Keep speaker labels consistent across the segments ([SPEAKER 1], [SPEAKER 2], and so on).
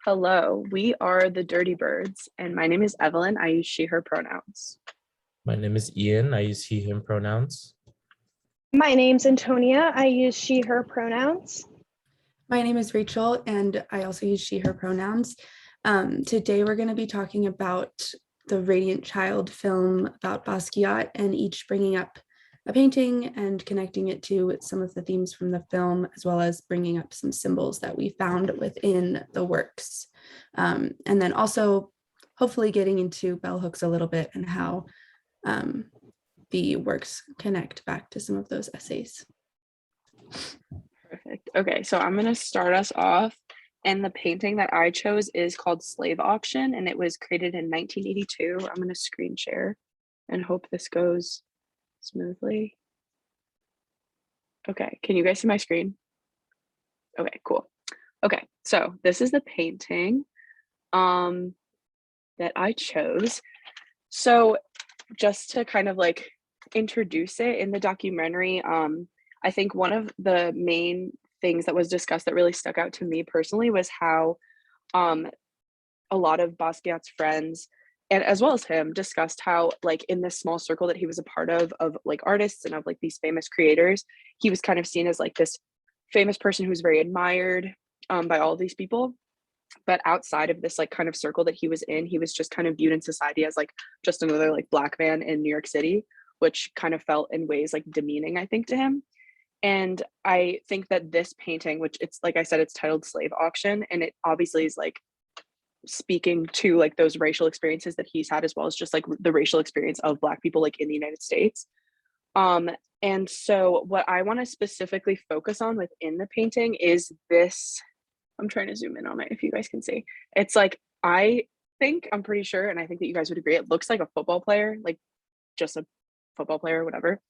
[SPEAKER 1] Hello, we are the Dirty Birds, and my name is Evelyn. I use she, her pronouns.
[SPEAKER 2] My name is Ian. I use he, him pronouns.
[SPEAKER 3] My name's Antonia. I use she, her pronouns.
[SPEAKER 4] My name is Rachel, and I also use she, her pronouns. Today, we're going to be talking about the Radiant Child film about Basquiat, and each bringing up a painting and connecting it to some of the themes from the film, as well as bringing up some symbols that we found within the works. And then also, hopefully getting into bell hooks a little bit and how the works connect back to some of those essays.
[SPEAKER 1] Perfect. Okay, so I'm going to start us off. And the painting that I chose is called Slave Auction, and it was created in 1982. I'm going to screen share and hope this goes smoothly. Okay, can you guys see my screen? Okay, cool. Okay, so this is the painting that I chose. So just to kind of like introduce it in the documentary, I think one of the main things that was discussed that really stuck out to me personally was how a lot of Basquiat's friends and as well as him discussed how like in this small circle that he was a part of like artists and of like these famous creators, he was kind of seen as like this famous person who was very admired by all of these people. But outside of this like kind of circle that he was in, he was just kind of viewed in society as like just another like Black man in New York City, which kind of felt in ways like demeaning, I think, to him. And I think that this painting, which it's like I said, it's titled Slave Auction, and it obviously is like speaking to like those racial experiences that he's had, as well as just like the racial experience of Black people like in the United States. And so what I want to specifically focus on within the painting is this. I'm trying to zoom in on it if you guys can see. It's like, I'm pretty sure, and I think that you guys would agree, it looks like a football player, like just a football player or whatever.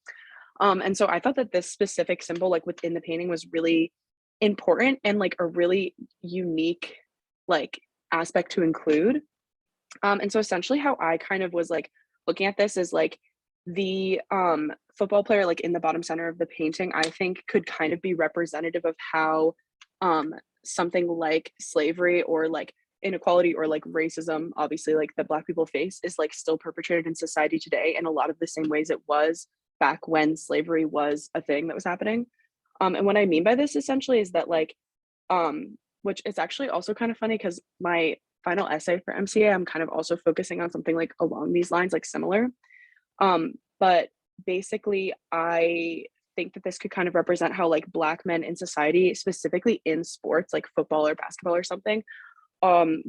[SPEAKER 1] And so I thought that this specific symbol like within the painting was really important and like a really unique like aspect to include. And so essentially how I kind of was like looking at this is like the football player like in the bottom center of the painting, I think could kind of be representative of how something like slavery or like inequality or like racism, obviously like that Black people face, is like still perpetrated in society today in a lot of the same ways it was back when slavery was a thing that was happening. And what I mean by this essentially is that like which is actually also kind of funny because my final essay for MCA, I'm kind of also focusing on something like along these lines, like similar. But basically I think that this could kind of represent how like Black men in society, specifically in sports like football or basketball or something,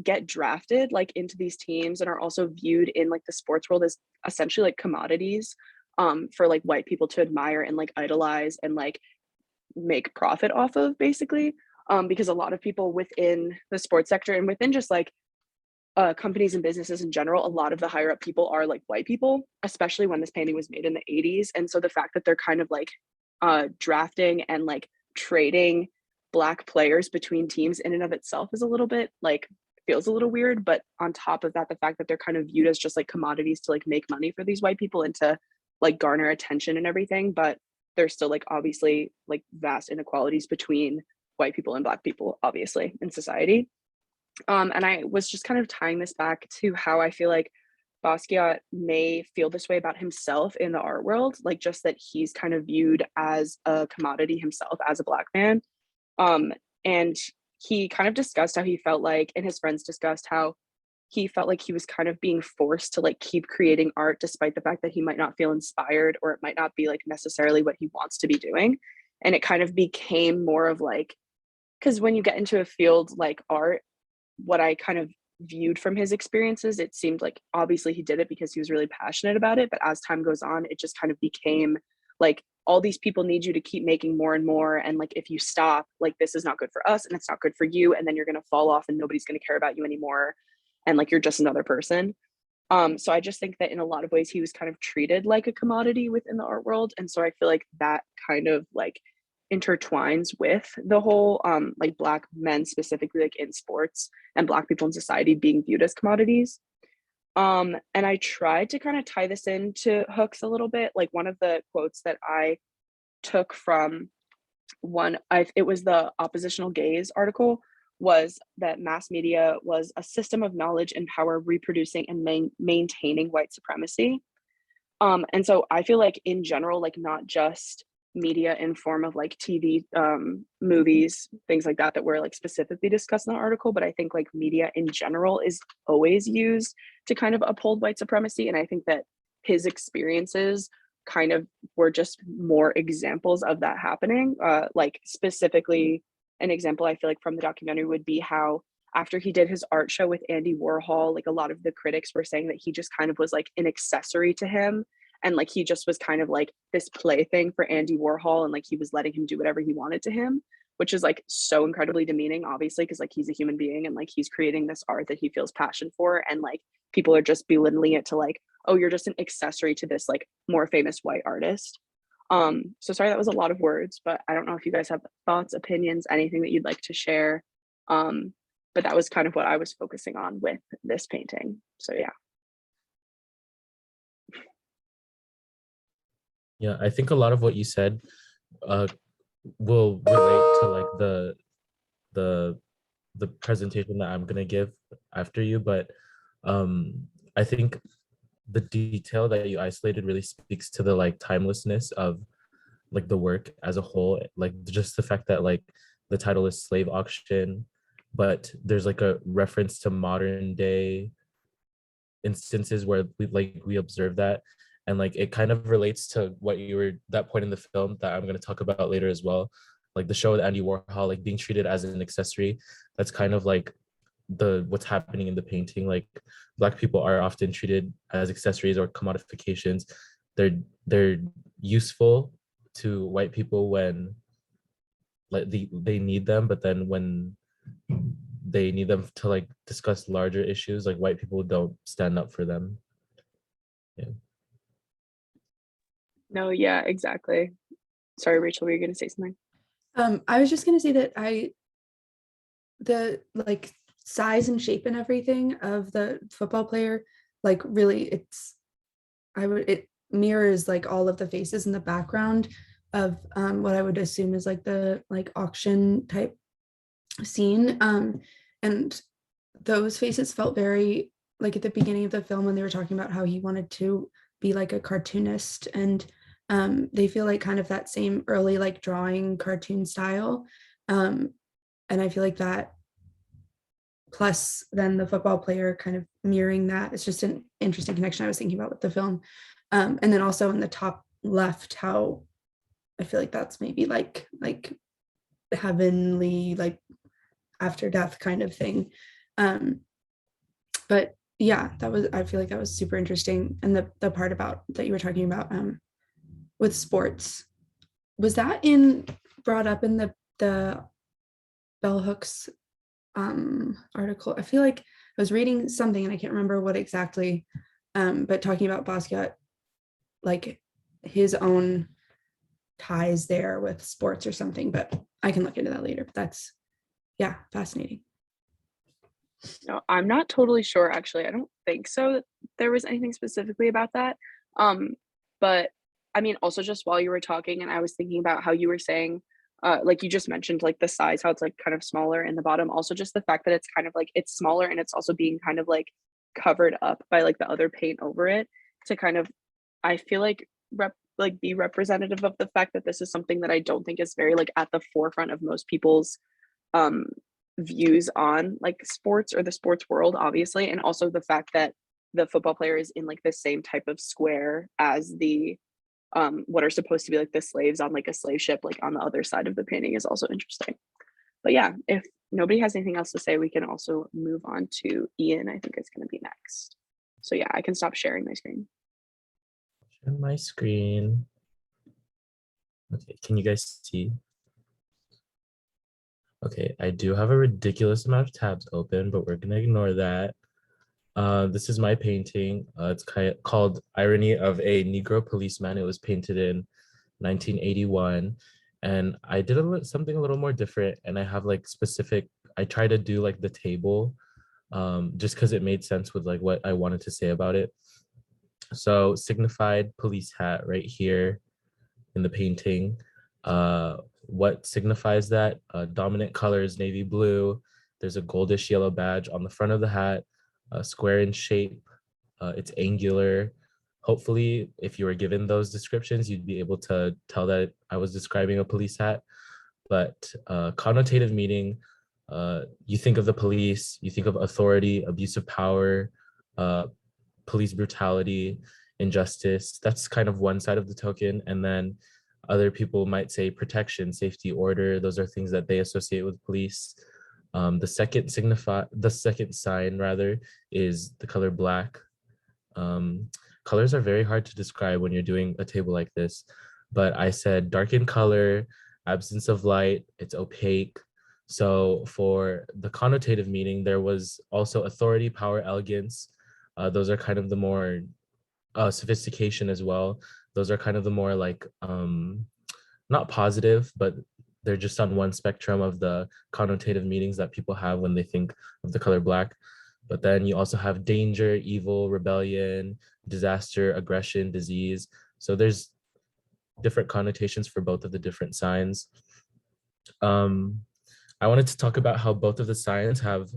[SPEAKER 1] get drafted like into these teams and are also viewed in like the sports world as essentially like commodities for like white people to admire and like idolize and like make profit off of, basically. Because a lot of people within the sports sector and within just like companies and businesses in general, a lot of the higher up people are like white people, especially when this painting was made in the 80s. And so the fact that they're kind of like drafting and like trading Black players between teams in and of itself is a little bit like feels a little weird. But on top of that, the fact that they're kind of viewed as just like commodities to like make money for these white people and to like garner attention and everything, but there's still like obviously like vast inequalities between white people and Black people obviously in society. And I was just kind of tying this back to how I feel like Basquiat may feel this way about himself in the art world, like just that he's kind of viewed as a commodity himself as a Black man. And he kind of discussed how he felt like, and his friends discussed how he felt like he was kind of being forced to like keep creating art despite the fact that he might not feel inspired or it might not be like necessarily what he wants to be doing. And it kind of became more of like, because when you get into a field like art, what I kind of viewed from his experiences, it seemed like obviously he did it because he was really passionate about it. But as time goes on, it just kind of became like all these people need you to keep making more and more. And like if you stop, like this is not good for us and it's not good for you. And then you're going to fall off and nobody's going to care about you anymore. And like you're just another person. So I just think that in a lot of ways he was kind of treated like a commodity within the art world. And so I feel like that kind of like intertwines with the whole like Black men specifically like in sports and Black people in society being viewed as commodities. And I tried to kind of tie this into hooks a little bit. Like one of the quotes that I took from it was the Oppositional Gaze article was that mass media was a system of knowledge and power reproducing and maintaining white supremacy. And so I feel like in general, like not just media in form of like TV, movies, things like that were like specifically discussed in the article, but I think like media in general is always used to kind of uphold white supremacy. And I think that his experiences kind of were just more examples of that happening. Like specifically, an example I feel like from the documentary would be how after he did his art show with Andy Warhol, like a lot of the critics were saying that he just kind of was like an accessory to him. And like he just was kind of like this plaything for Andy Warhol, and like he was letting him do whatever he wanted to him, which is like so incredibly demeaning, obviously, because like he's a human being and like he's creating this art that he feels passion for. And like people are just belittling it to like, oh, you're just an accessory to this like more famous white artist. So sorry, that was a lot of words, but I don't know if you guys have thoughts, opinions, anything that you'd like to share. But that was kind of what I was focusing on with this painting. So yeah.
[SPEAKER 2] Yeah, I think a lot of what you said will relate to like the presentation that I'm gonna give after you, but I think the detail that you isolated really speaks to the like timelessness of like the work as a whole, like just the fact that like the title is Slave Auction, but there's like a reference to modern day instances where we observe that, and like it kind of relates to what you were, that point in the film that I'm going to talk about later as well, like the show with Andy Warhol, like being treated as an accessory. That's kind of like what's happening in the painting. Like Black people are often treated as accessories or commodifications. They're useful to white people when like they need them, but then when they need them to like discuss larger issues, like white people don't stand up for them. Yeah.
[SPEAKER 1] No, yeah, exactly. Sorry, Rachel, were you going to say something?
[SPEAKER 4] I was just gonna say that the like size and shape and everything of the football player, like really it mirrors like all of the faces in the background of what I would assume is like the like auction type scene. And those faces felt very like at the beginning of the film when they were talking about how he wanted to be like a cartoonist, and they feel like kind of that same early like drawing cartoon style. And I feel like that plus then the football player kind of mirroring that, it's just an interesting connection I was thinking about with the film. And then also in the top left, how I feel like that's maybe like heavenly, like after death kind of thing. But yeah, I feel like that was super interesting. And the part about that you were talking about with sports, was that brought up in the bell hooks article? I feel like I was reading something and I can't remember what exactly, but talking about Basquiat, like his own ties there with sports or something, but I can look into that later. But that's, yeah, fascinating.
[SPEAKER 1] No, I'm not totally sure actually. I don't think so that there was anything specifically about that. But I mean, also just while you were talking and I was thinking about how you were saying, like you just mentioned like the size, how it's like kind of smaller in the bottom. Also just the fact that it's kind of like it's smaller and it's also being kind of like covered up by like the other paint over it to kind of, I feel like be representative of the fact that this is something that I don't think is very like at the forefront of most people's views on like sports or the sports world, obviously. And also the fact that the football player is in like the same type of square as the what are supposed to be like the slaves on like a slave ship, like on the other side of the painting, is also interesting. But yeah, if nobody has anything else to say, we can also move on to Ian. I think it's going to be next. So yeah, I can stop sharing my screen.
[SPEAKER 2] Share my screen. Okay, can you guys see? Okay, I do have a ridiculous amount of tabs open, but we're gonna ignore that. This is my painting. It's called Irony of a Negro Policeman. It was painted in 1981. And I did something a little more different. And I have like I try to do like the table just because it made sense with like what I wanted to say about it. So signified police hat right here in the painting. What signifies that? Dominant color is navy blue. There's a goldish yellow badge on the front of the hat, square in shape. It's angular. Hopefully, if you were given those descriptions, you'd be able to tell that I was describing a police hat. But connotative meaning, you think of the police, you think of authority, abuse of power, uh, police brutality, injustice. That's kind of one side of the token. And then other people might say protection, safety, order. Those are things that they associate with police. The second sign rather is the color black. Colors are very hard to describe when you're doing a table like this, but I said dark in color, absence of light, it's opaque. So for the connotative meaning, there was also authority, power, elegance. Those are kind of the more sophistication as well. Those are kind of the more like not positive, but they're just on one spectrum of the connotative meanings that people have when they think of the color black. But then you also have danger, evil, rebellion, disaster, aggression, disease. So there's different connotations for both of the different signs. I wanted to talk about how both of the signs have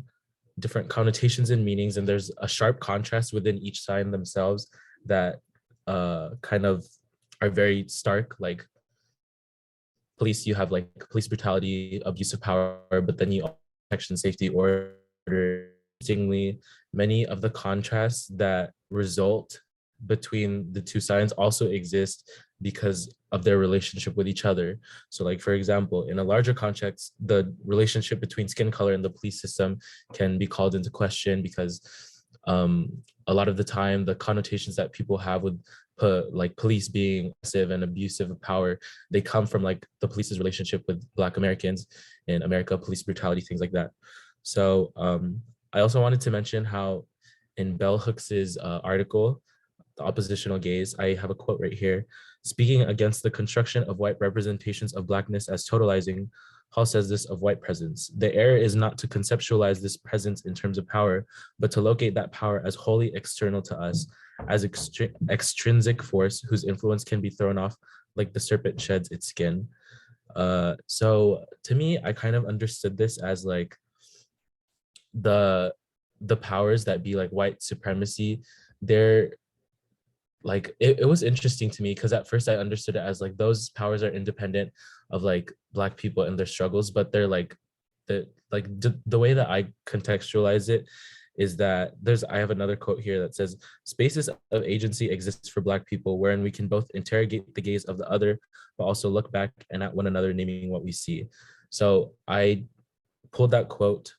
[SPEAKER 2] different connotations and meanings, and there's a sharp contrast within each sign themselves that kind of are very stark. Like police, you have like police brutality, abuse of power, but then you also have protection, safety, order. Interestingly, many of the contrasts that result between the two signs also exist because of their relationship with each other. So like, for example, in a larger context, the relationship between skin color and the police system can be called into question because a lot of the time, the connotations that people have with like police being aggressive and abusive of power, they come from like the police's relationship with Black Americans in America, police brutality, things like that. So I also wanted to mention how in Bell Hooks's article, The Oppositional Gaze, I have a quote right here. Speaking against the construction of white representations of Blackness as totalizing, Hall says this of white presence. The error is not to conceptualize this presence in terms of power, but to locate that power as wholly external to us, as extrinsic force whose influence can be thrown off like the serpent sheds its skin. So to me, I kind of understood this as like the powers that be like white supremacy. They're like it was interesting to me because at first I understood it as like those powers are independent of like Black people and their struggles, but they're like the way that I contextualize it is that I have another quote here that says spaces of agency exists for Black people wherein we can both interrogate the gaze of the other but also look back and at one another, naming what we see. So I pulled that quote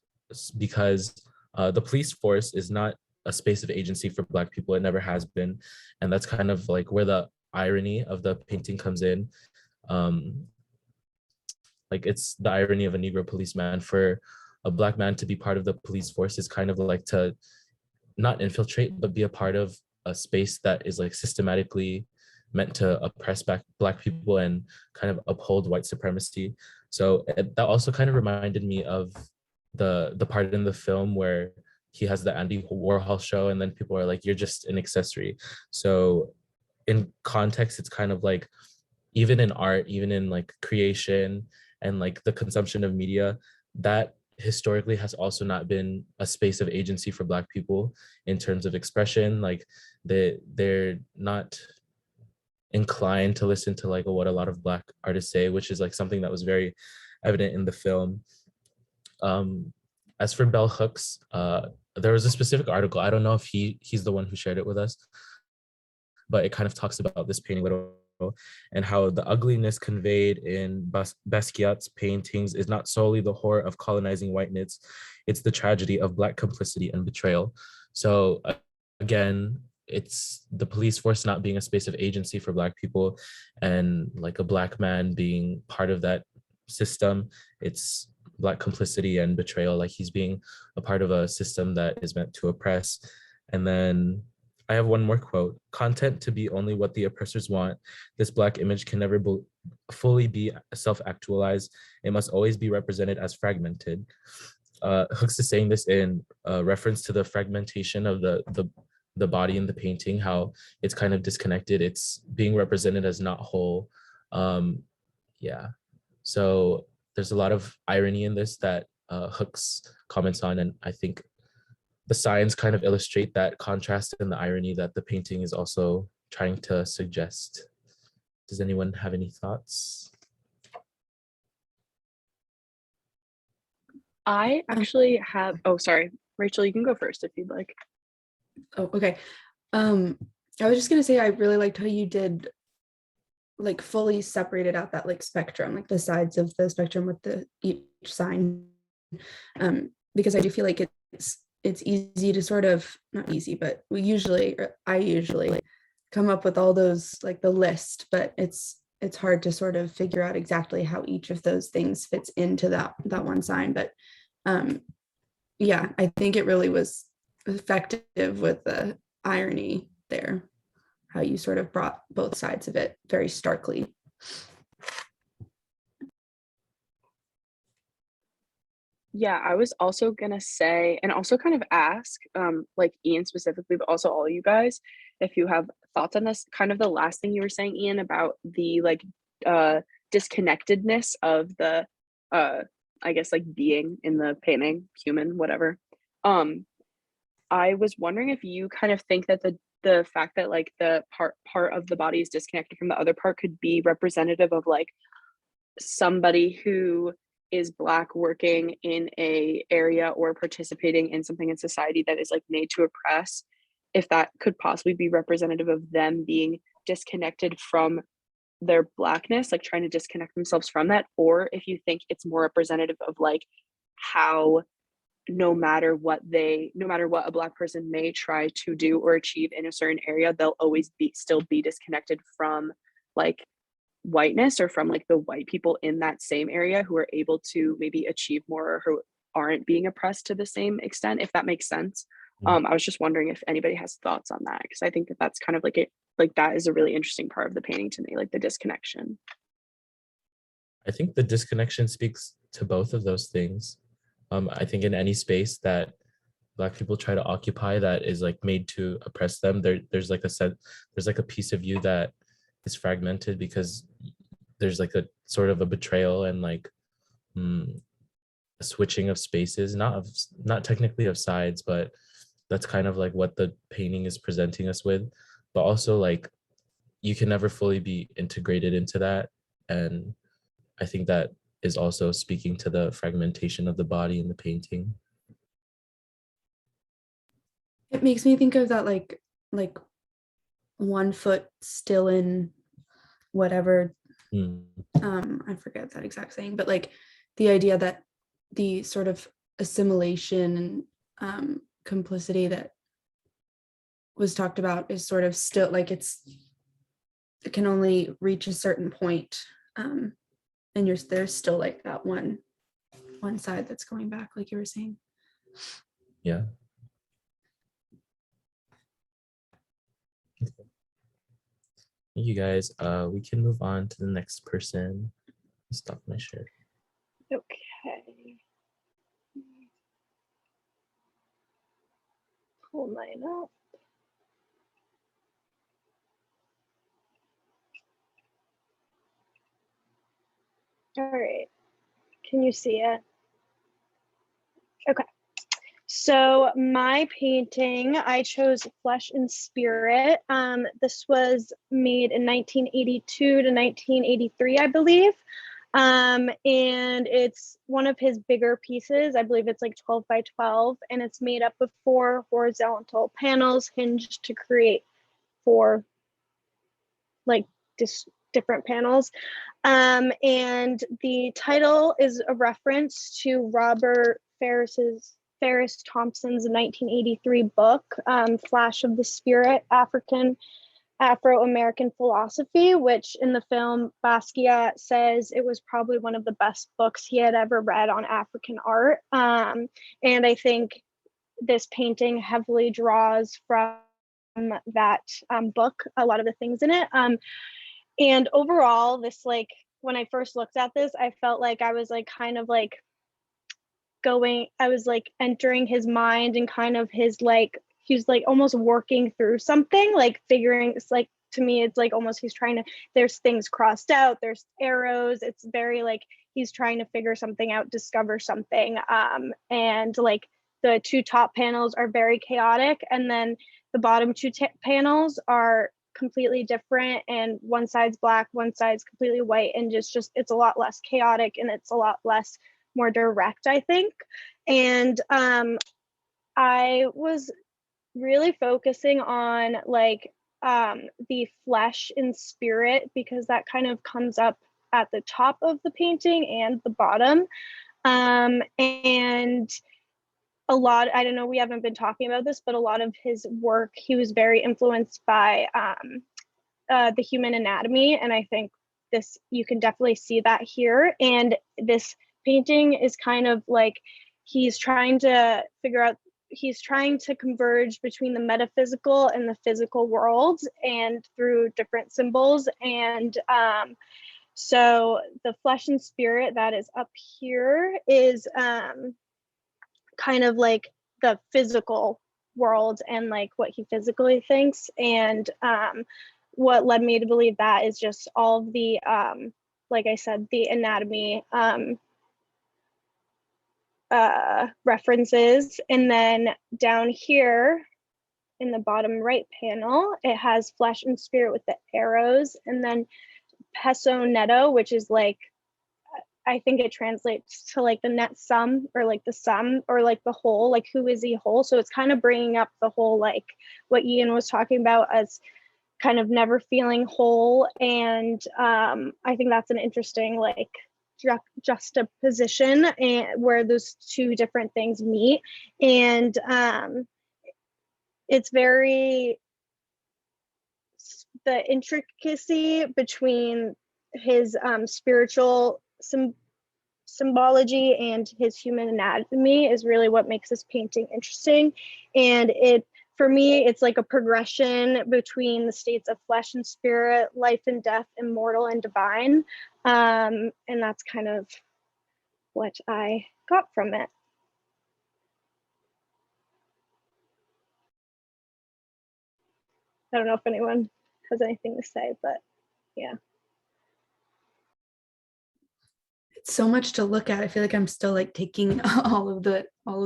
[SPEAKER 2] because the police force is not a space of agency for Black people. It never has been. And that's kind of like where the irony of the painting comes in. Like it's the irony of a Negro policeman. For a Black man to be part of the police force is kind of like to not infiltrate, but be a part of a space that is like systematically meant to oppress Black people and kind of uphold white supremacy. So that also kind of reminded me of the part in the film where he has the Andy Warhol show and then people are like, you're just an accessory. So in context, it's kind of like, even in art, even in like creation and like the consumption of media, that historically has also not been a space of agency for Black people in terms of expression. Like they're not inclined to listen to like what a lot of Black artists say, which is like something that was very evident in the film. As for Bell Hooks, there was a specific article. I don't know if he's the one who shared it with us, but it kind of talks about this painting a little and how the ugliness conveyed in Basquiat's paintings is not solely the horror of colonizing whiteness, it's the tragedy of Black complicity and betrayal. So again, it's the police force not being a space of agency for Black people and like a Black man being part of that system. It's Black complicity and betrayal, like he's being a part of a system that is meant to oppress. And then I have one more quote. Content to be only what the oppressors want. This Black image can never fully be self-actualized. It must always be represented as fragmented. Hooks is saying this in reference to the fragmentation of the body in the painting, how it's kind of disconnected. It's being represented as not whole. Yeah. So there's a lot of irony in this that Hook's comments on, and I think the signs kind of illustrate that contrast and the irony that the painting is also trying to suggest. Does anyone have any thoughts?
[SPEAKER 1] I actually have, oh, sorry, Rachel, you can go first if you'd like.
[SPEAKER 4] Oh, okay. I was just gonna say I really liked how you did like fully separated out that like spectrum, like the sides of the spectrum with the each sign. Because I do feel like it's easy to sort of, not easy, but I usually come up with all those, like the list, but it's hard to sort of figure out exactly how each of those things fits into that one sign. But yeah, I think it really was effective with the irony there, how you sort of brought both sides of it very starkly.
[SPEAKER 1] Yeah, I was also gonna say, and also kind of ask, like Ian specifically, but also all you guys, if you have thoughts on this, kind of the last thing you were saying, Ian, about the like disconnectedness of the I guess like being in the painting, human, whatever. I was wondering if you kind of think that the fact that like the part of the body is disconnected from the other part could be representative of like somebody who is Black working in a area or participating in something in society that is like made to oppress, if that could possibly be representative of them being disconnected from their Blackness, like trying to disconnect themselves from that, or if you think it's more representative of like how no matter what a Black person may try to do or achieve in a certain area, they'll always still be disconnected from like whiteness or from like the white people in that same area who are able to maybe achieve more or who aren't being oppressed to the same extent, if that makes sense. I was just wondering if anybody has thoughts on that, because I think that that's kind of like that is a really interesting part of the painting to me, like the disconnection.
[SPEAKER 2] I think the disconnection speaks to both of those things. I think in any space that Black people try to occupy that is like made to oppress them, there's like a piece of you that is fragmented because there's like a sort of a betrayal and like a switching of spaces, not technically of sides, but that's kind of like what the painting is presenting us with. But also like you can never fully be integrated into that, and I think that is also speaking to the fragmentation of the body in the painting.
[SPEAKER 4] It makes me think of that like 1 foot still in whatever, I forget that exact saying, but like the idea that the sort of assimilation and complicity that was talked about is sort of still like it can only reach a certain point, and there's still like that one side that's going back, like you were saying.
[SPEAKER 2] Yeah. Thank you guys. We can move on to the next person. Stop my share.
[SPEAKER 3] Okay. Pull mine up. All right. Can you see it? Okay. So my painting, I chose Flesh and Spirit. This was made in 1982 to 1983, I believe. And it's one of his bigger pieces. I believe it's like 12 by 12, and it's made up of 4 horizontal panels hinged to create 4 like different panels. And the title is a reference to Robert Ferris Thompson's 1983 book, Flash of the Spirit, Afro-American Philosophy, which in the film Basquiat says it was probably one of the best books he had ever read on African art. And I think this painting heavily draws from that book, a lot of the things in it. And overall, this, like, when I first looked at this, I felt like I was like kind of like I was like entering his mind and kind of his like, he's like almost working through something, like figuring, it's like, to me, it's like almost he's trying to, there's things crossed out, there's arrows, it's very like he's trying to figure something out, discover something. And like the two top panels are very chaotic, and then the bottom two panels are completely different, and one side's black, one side's completely white, and just it's a lot less chaotic and it's a lot less more direct, I think. And I was really focusing on like the flesh and spirit, because that kind of comes up at the top of the painting and the bottom. And a lot, I don't know, we haven't been talking about this, but a lot of his work, he was very influenced by the human anatomy. And I think this, you can definitely see that here. And this painting is kind of like, he's trying to figure out, he's trying to converge between the metaphysical and the physical worlds, and through different symbols. And so the flesh and spirit that is up here is kind of like the physical world and like what he physically thinks. And what led me to believe that is just all of the, like I said, the anatomy references. And then down here in the bottom right panel, it has flesh and spirit with the arrows, and then peso netto, which is like, I think it translates to like the net sum, or like the sum, or like the whole, like who is he whole? So it's kind of bringing up the whole, like what Ian was talking about as kind of never feeling whole. And I think that's an interesting like juxtaposition, and where those two different things meet. And it's very, the intricacy between his spiritual symbology and his human anatomy is really what makes this painting interesting. And it, for me, it's like a progression between the states of flesh and spirit, life and death, immortal and divine. And that's kind of what I got from it. I don't know if anyone has anything to say, but yeah.
[SPEAKER 4] It's so much to look at. I feel like I'm still like taking all of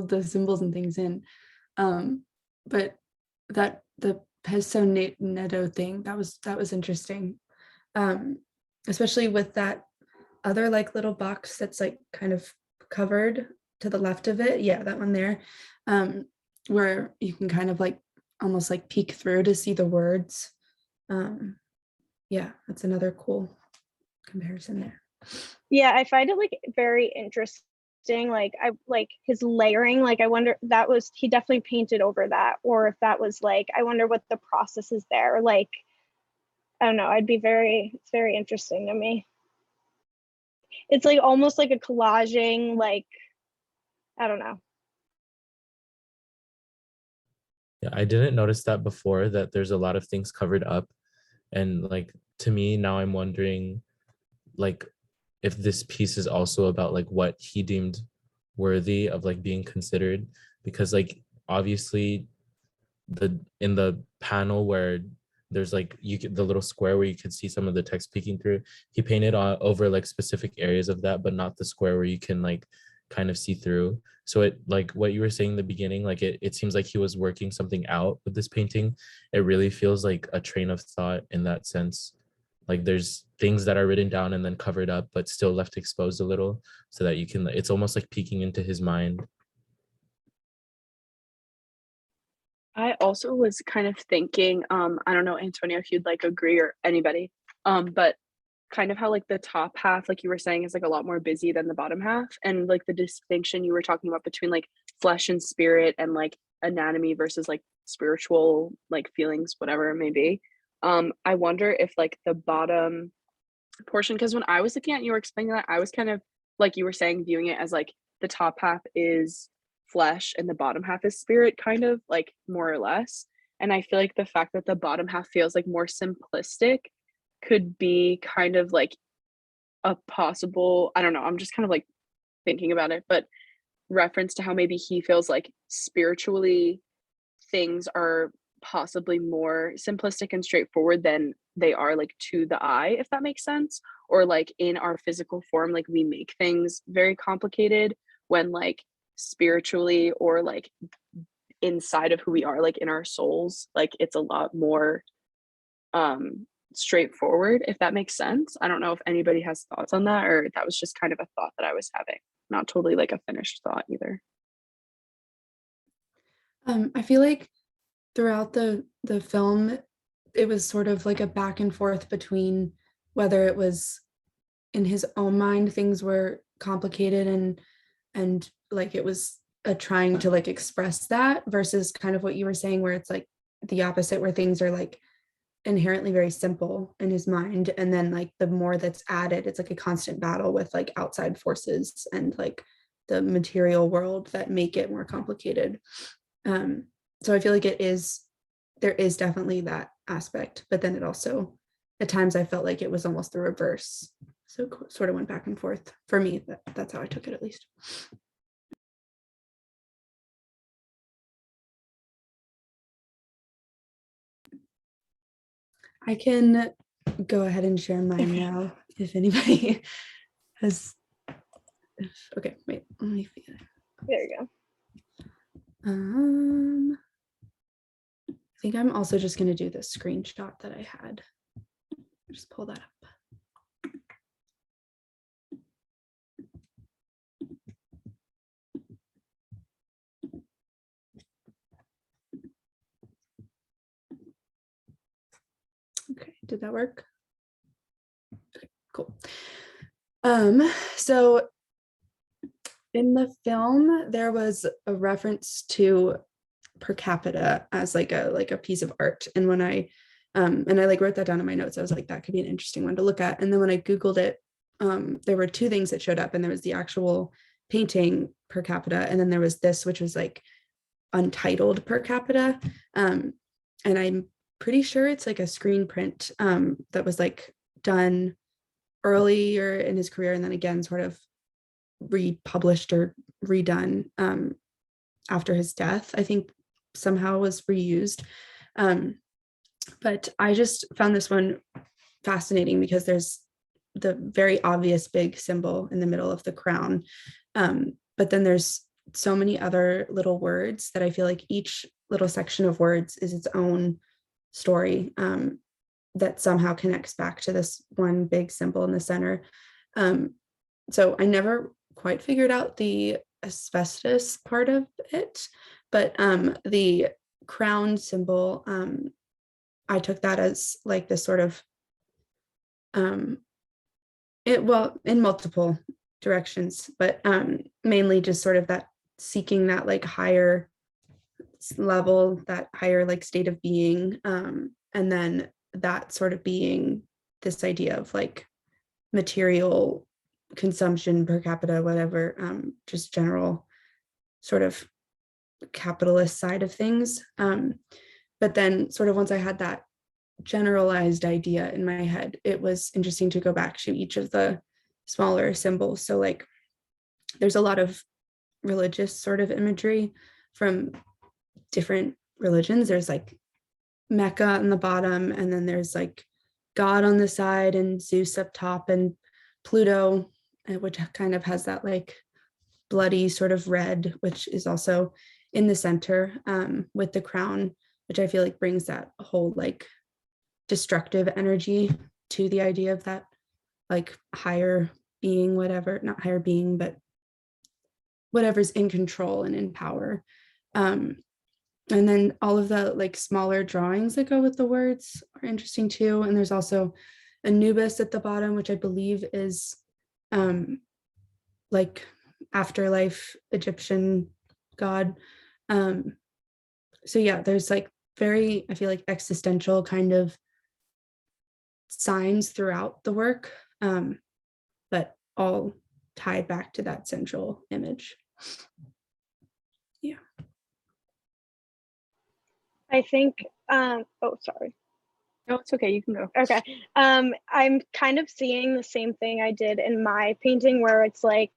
[SPEAKER 4] the symbols and things in. But that the peso netto thing, that was interesting. Especially with that other like little box that's like kind of covered to the left of it. Yeah, that one there. Where you can kind of like almost like peek through to see the words. Yeah, that's another cool comparison there.
[SPEAKER 3] Yeah, I find it like very interesting. Like I like his layering. Like I wonder, that was, he definitely painted over that, or if that was like, I wonder what the process is there. Like, I don't know. It's very interesting to me. It's like almost like a collaging, like, I don't know.
[SPEAKER 2] Yeah, I didn't notice that before, that there's a lot of things covered up. And like, to me now, I'm wondering like if this piece is also about like what he deemed worthy of like being considered, because like obviously in the panel where there's like the little square where you could see some of the text peeking through, he painted over like specific areas of that, but not the square where you can like kind of see through. So it, like what you were saying in the beginning, like it seems like he was working something out with this painting. It really feels like a train of thought in that sense. Like there's things that are written down and then covered up, but still left exposed a little, so that you can, it's almost like peeking into his mind.
[SPEAKER 1] I also was kind of thinking, I don't know, Antonio, if you'd like agree, or anybody, but kind of how like the top half, like you were saying, is like a lot more busy than the bottom half. And like the distinction you were talking about between like flesh and spirit, and like anatomy versus like spiritual like feelings, whatever it may be. I wonder if like the bottom portion, because when I was looking at, you were explaining that, I was kind of like you were saying, viewing it as like the top half is flesh and the bottom half is spirit, kind of like more or less. And I feel like the fact that the bottom half feels like more simplistic could be kind of like a possible, I don't know, I'm just kind of like thinking about it, but reference to how maybe he feels like spiritually things are possibly more simplistic and straightforward than they are like to the eye, if that makes sense. Or like in our physical form, like we make things very complicated when like spiritually or like inside of who we are, like in our souls, like it's a lot more straightforward, if that makes sense. I don't know if anybody has thoughts on that, or that was just kind of a thought that I was having, not totally like a finished thought either.
[SPEAKER 4] I feel like throughout the film, it was sort of like a back and forth between whether it was in his own mind things were complicated and like it was a trying to like express that, versus kind of what you were saying where it's like the opposite, where things are like inherently very simple in his mind, and then like the more that's added, it's like a constant battle with like outside forces and like the material world that make it more complicated. So I feel like there is definitely that aspect, but then it also at times I felt like it was almost the reverse, so sort of went back and forth for me. That's how I took it, at least. I can go ahead and share mine now if anybody has. Okay, wait, let me feel it.
[SPEAKER 3] There you go.
[SPEAKER 4] I think I'm also just going to do the screenshot that I had. Just pull that up. Okay, did that work? Okay, cool. So in the film, there was a reference to per capita as like a piece of art, and when I like wrote that down in my notes, I was like, that could be an interesting one to look at. And then when I googled it, there were two things that showed up, and there was the actual painting per capita, and then there was this, which was like untitled per capita, and I'm pretty sure it's like a screen print that was like done earlier in his career, and then again sort of republished or redone after his death. I think somehow was reused. But I just found this one fascinating because there's the very obvious big symbol in the middle of the crown. But then there's so many other little words that I feel like each little section of words is its own story that somehow connects back to this one big symbol in the center. So I never quite figured out the asbestos part of it, but the crown symbol, I took that as like this sort of in multiple directions, but mainly just sort of that seeking that like higher level, that higher like state of being, and then that sort of being this idea of like material consumption per capita, whatever, just general sort of capitalist side of things. But then sort of once I had that generalized idea in my head, it was interesting to go back to each of the smaller symbols. So like there's a lot of religious sort of imagery from different religions. There's like Mecca on the bottom, and then there's like God on the side, and Zeus up top, and Pluto, which kind of has that like bloody sort of red, which is also in the center, with the crown, which I feel like brings that whole like destructive energy to the idea of that like higher being, whatever, not higher being, but whatever's in control and in power. And then all of the like smaller drawings that go with the words are interesting too. And there's also Anubis at the bottom, which I believe is like afterlife Egyptian god. So yeah, there's like very, I feel like existential kind of signs throughout the work, but all tied back to that central image. Yeah.
[SPEAKER 3] I think, oh, sorry.
[SPEAKER 1] No, it's okay. You can go.
[SPEAKER 3] Okay. I'm kind of seeing the same thing I did in my painting, where it's like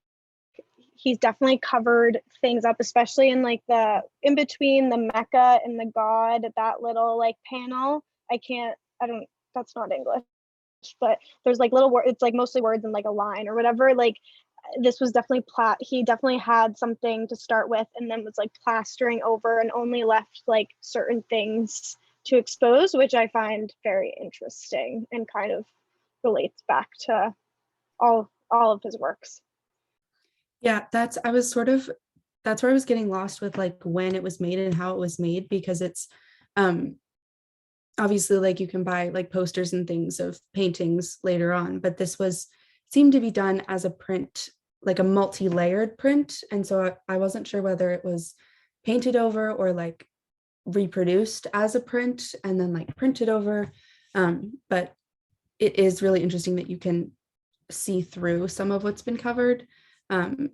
[SPEAKER 3] he's definitely covered things up, especially in like the in between the Mecca and the God, that little like panel. I don't, that's not English, but there's like little words, it's like mostly words in like a line or whatever. Like this was definitely he definitely had something to start with and then was like plastering over and only left like certain things to expose, which I find very interesting and kind of relates back to all of his works.
[SPEAKER 4] Yeah, that's where I was getting lost with like when it was made and how it was made, because it's obviously like you can buy like posters and things of paintings later on, but this was seemed to be done as a print, like a multi-layered print. And so I wasn't sure whether it was painted over or like reproduced as a print and then like printed over. But it is really interesting that you can see through some of what's been covered. And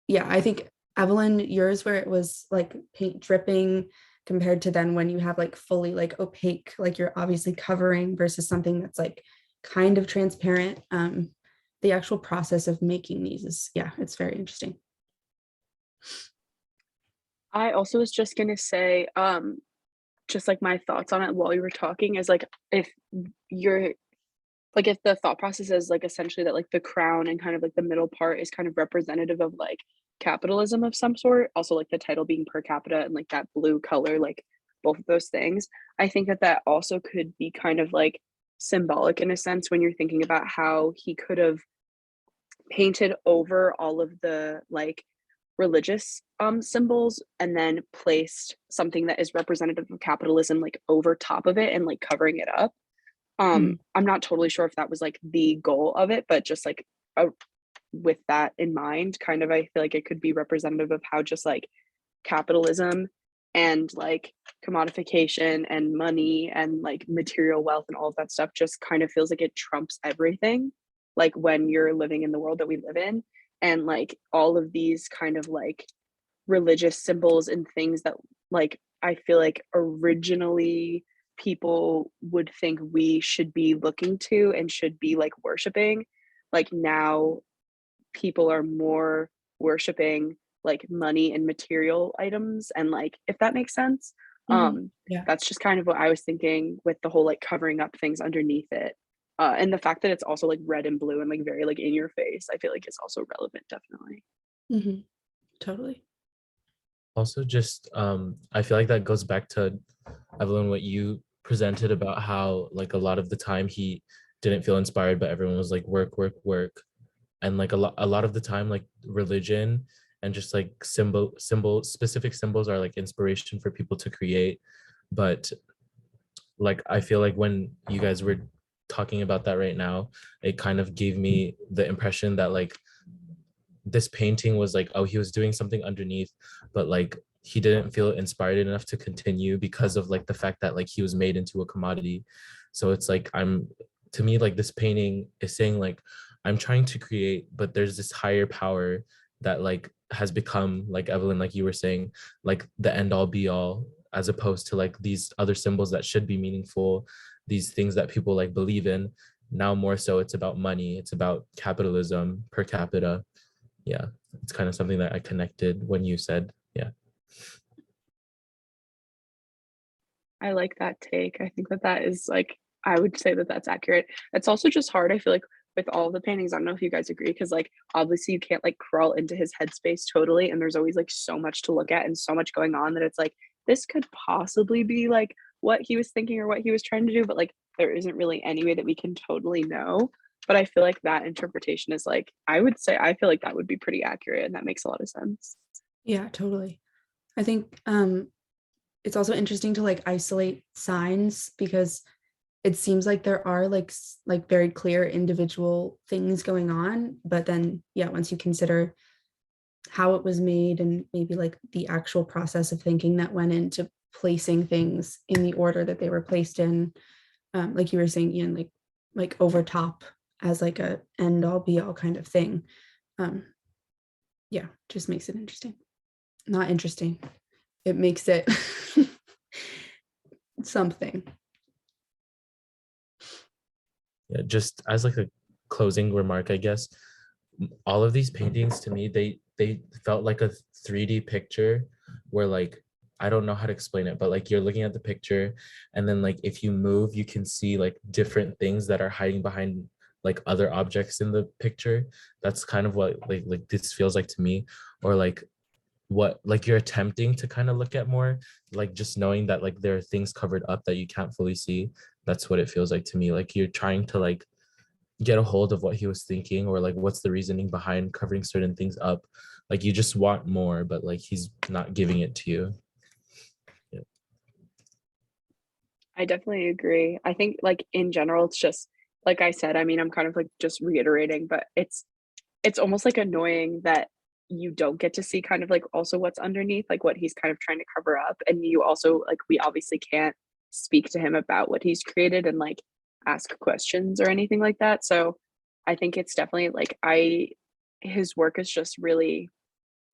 [SPEAKER 4] yeah, I think Evelyn, yours where it was like paint dripping compared to then when you have like fully like opaque, like you're obviously covering versus something that's like kind of transparent. The actual process of making these is, yeah, it's very interesting.
[SPEAKER 1] I also was just gonna say, just like my thoughts on it while you were talking is like if you're like if the thought process is like essentially that like the crown and kind of like the middle part is kind of representative of like capitalism of some sort, also like the title being per capita and like that blue color, like both of those things, I think that that also could be kind of like symbolic in a sense when you're thinking about how he could have painted over all of the like religious symbols and then placed something that is representative of capitalism like over top of it and like covering it up. I'm not totally sure if that was like the goal of it, but just like with that in mind, kind of I feel like it could be representative of how just like capitalism and like commodification and money and like material wealth and all of that stuff just kind of feels like it trumps everything, like when you're living in the world that we live in. And like all of these kind of like religious symbols and things that like I feel like originally people would think we should be looking to and should be like worshiping, like now people are more worshiping like money and material items, and like if that makes sense.
[SPEAKER 4] Yeah.
[SPEAKER 1] That's just kind of what I was thinking with the whole like covering up things underneath it, and the fact that it's also like red and blue and like very like in your face, I feel like it's also relevant, definitely.
[SPEAKER 4] Totally.
[SPEAKER 2] Also, just I feel like that goes back to Evelyn, what you presented about how like a lot of the time he didn't feel inspired, but everyone was like work, work, work. And like a lot of the time, like religion and just like specific symbols are like inspiration for people to create. But like I feel like when you guys were talking about that right now, it kind of gave me the impression that like this painting was like, oh, he was doing something underneath, but like he didn't feel inspired enough to continue because of like the fact that like he was made into a commodity. So it's like to me, like this painting is saying like I'm trying to create, but there's this higher power that like has become, like Evelyn, like you were saying, like the end all be all, as opposed to like these other symbols that should be meaningful, these things that people like believe in. Now more so it's about money, it's about capitalism, per capita. Yeah, it's kind of something that I connected when you said, yeah.
[SPEAKER 1] I like that take. I think that that is like, I would say that that's accurate. It's also just hard, I feel like, with all the paintings. I don't know if you guys agree, because like obviously you can't like crawl into his headspace totally, and there's always like so much to look at and so much going on that it's like this could possibly be like what he was thinking or what he was trying to do, but like there isn't really any way that we can totally know. But I feel like that interpretation is like, I would say I feel like that would be pretty accurate, and that makes a lot of sense.
[SPEAKER 4] Yeah, totally. I think it's also interesting to like isolate signs, because it seems like there are like very clear individual things going on, but then yeah, once you consider how it was made and maybe like the actual process of thinking that went into placing things in the order that they were placed in, like you were saying, Ian, like over top as like a end all be all kind of thing. Yeah, just makes it interesting. Not interesting. It makes it something.
[SPEAKER 2] Yeah, just as like a closing remark, I guess, all of these paintings to me, they felt like a 3D picture where like I don't know how to explain it, but like you're looking at the picture and then like if you move, you can see like different things that are hiding behind like other objects in the picture. That's kind of what like this feels like to me, or like what like you're attempting to kind of look at more, like just knowing that like there are things covered up that you can't fully see. That's what it feels like to me. Like you're trying to like get a hold of what he was thinking, or like what's the reasoning behind covering certain things up. Like you just want more, but like he's not giving it to you. Yeah.
[SPEAKER 1] I definitely agree. I think like in general, it's just like I said, I mean, I'm kind of like just reiterating, but it's almost like annoying that you don't get to see kind of like also what's underneath, like what he's kind of trying to cover up. And you also like we obviously can't speak to him about what he's created and like ask questions or anything like that. So I think it's definitely like his work is just really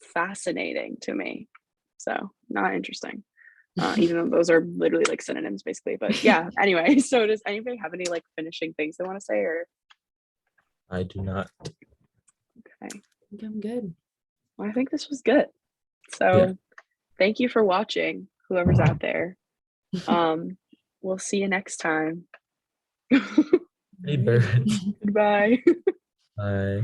[SPEAKER 1] fascinating to me. So not interesting. Even though those are literally like synonyms basically. But yeah, anyway, so does anybody have any like finishing things they want to say or
[SPEAKER 2] I do not.
[SPEAKER 1] okay.
[SPEAKER 4] I think I'm good.
[SPEAKER 1] Well, I think this was good. So
[SPEAKER 2] Yeah.
[SPEAKER 1] thank you for watching, whoever's out there. We'll see you next time.
[SPEAKER 2] Hey birds.
[SPEAKER 1] Goodbye.
[SPEAKER 2] Bye.